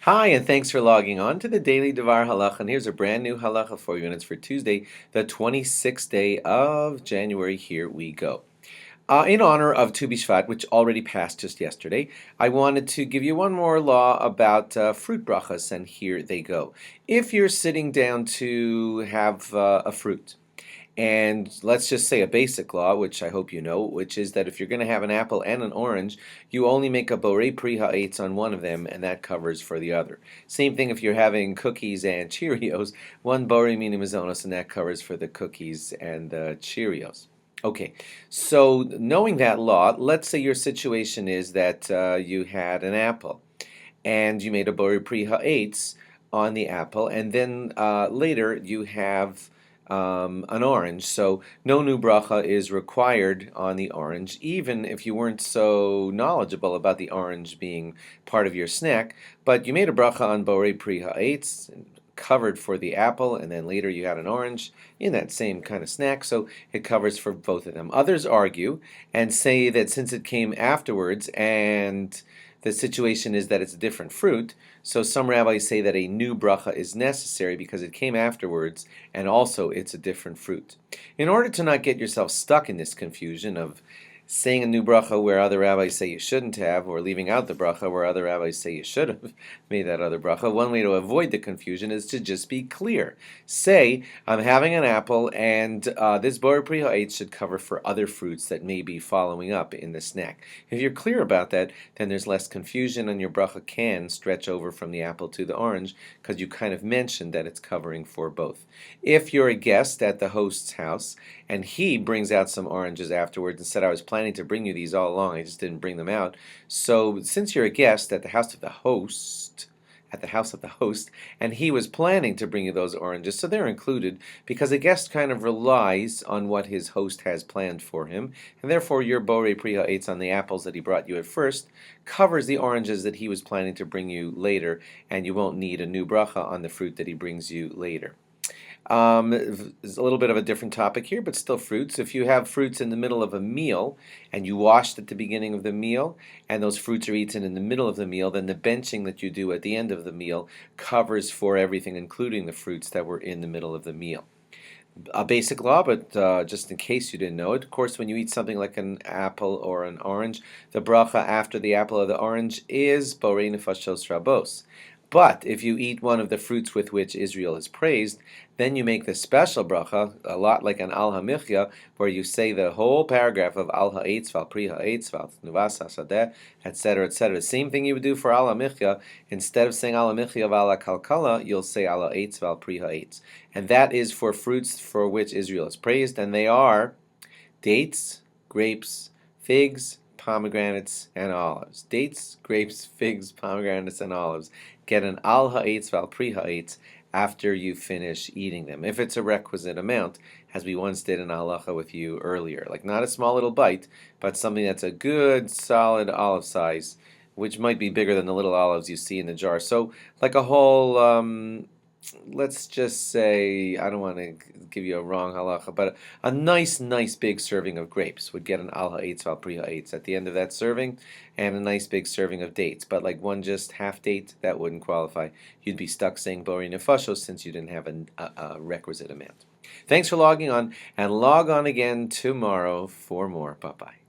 Hi, and thanks for logging on to the Daily DVAR Halacha. And here's a brand new halacha for you, and it's for Tuesday, the 26th day of January. Here we go. In honor of Tu B'Shvat, which already passed just yesterday, I wanted to give you one more law about fruit brachas, and here they go. If you're sitting down to have a fruit, and let's just say a basic law, which I hope you know, which is that if you're going to have an apple and an orange, you only make a borei pri ha'etz on one of them, and that covers for the other. Same thing if you're having cookies and Cheerios, one borei mini mazonos, and that covers for the cookies and the Cheerios. Okay, so knowing that law, let's say your situation is that you had an apple, and you made a borei pri ha'etz on the apple, and then later you have an orange. So no new bracha is required on the orange, even if you weren't so knowledgeable about the orange being part of your snack. But you made a bracha on borei pri ha'etz, covered for the apple, and then later you had an orange in that same kind of snack, so it covers for both of them. Others argue and say that since it came afterwards and the situation is that it's a different fruit, so some rabbis say that a new bracha is necessary because it came afterwards and also it's a different fruit. In order to not get yourself stuck in this confusion of saying a new bracha where other rabbis say you shouldn't have, or leaving out the bracha where other rabbis say you should have made that other bracha, one way to avoid the confusion is to just be clear. Say, I'm having an apple, and this borei pri ha'etz should cover for other fruits that may be following up in the snack. If you're clear about that, then there's less confusion, and your bracha can stretch over from the apple to the orange, because you kind of mentioned that it's covering for both. If you're a guest at the host's house, and he brings out some oranges afterwards and said, I was planning to bring you these all along, I just didn't bring them out. So since you're a guest at the house of the host, and he was planning to bring you those oranges, so they're included because a guest kind of relies on what his host has planned for him, and therefore your borei pri ha'etz on the apples that he brought you at first covers the oranges that he was planning to bring you later, and you won't need a new bracha on the fruit that he brings you later. It's a little bit of a different topic here, but still fruits. If you have fruits in the middle of a meal and you washed at the beginning of the meal and those fruits are eaten in the middle of the meal, then the benching that you do at the end of the meal covers for everything, including the fruits that were in the middle of the meal. A basic law, but just in case you didn't know it, of course, when you eat something like an apple or an orange, the bracha after the apple or the orange is borei nefashos rabos. But if you eat one of the fruits with which Israel is praised, then you make the special bracha, a lot like an al hamichya, where you say the whole paragraph of al ha'etz, val pri ha'etz, val nuvas hasadeh, etc., etc. Same thing you would do for al hamichya. Instead of saying al hamichya val kalkala, you'll say al ha'etz, val pri ha'etz. And that is for fruits for which Israel is praised, and they are dates, grapes, figs, pomegranates, and olives. Dates, grapes, figs, pomegranates, and olives. Get an al ha'etz val pri ha'etz after you finish eating them, if it's a requisite amount, as we once did in halacha with you earlier. Like not a small little bite, but something that's a good, solid olive size, which might be bigger than the little olives you see in the jar. So like a whole let's just say, I don't want to give you a wrong halacha, but a nice big serving of grapes would get an al ha'etz val pri ha'etz at the end of that serving, and a nice big serving of dates. But like one just half date, that wouldn't qualify. You'd be stuck saying borei nefashos since you didn't have a requisite amount. Thanks for logging on, and log on again tomorrow for more. Bye-bye.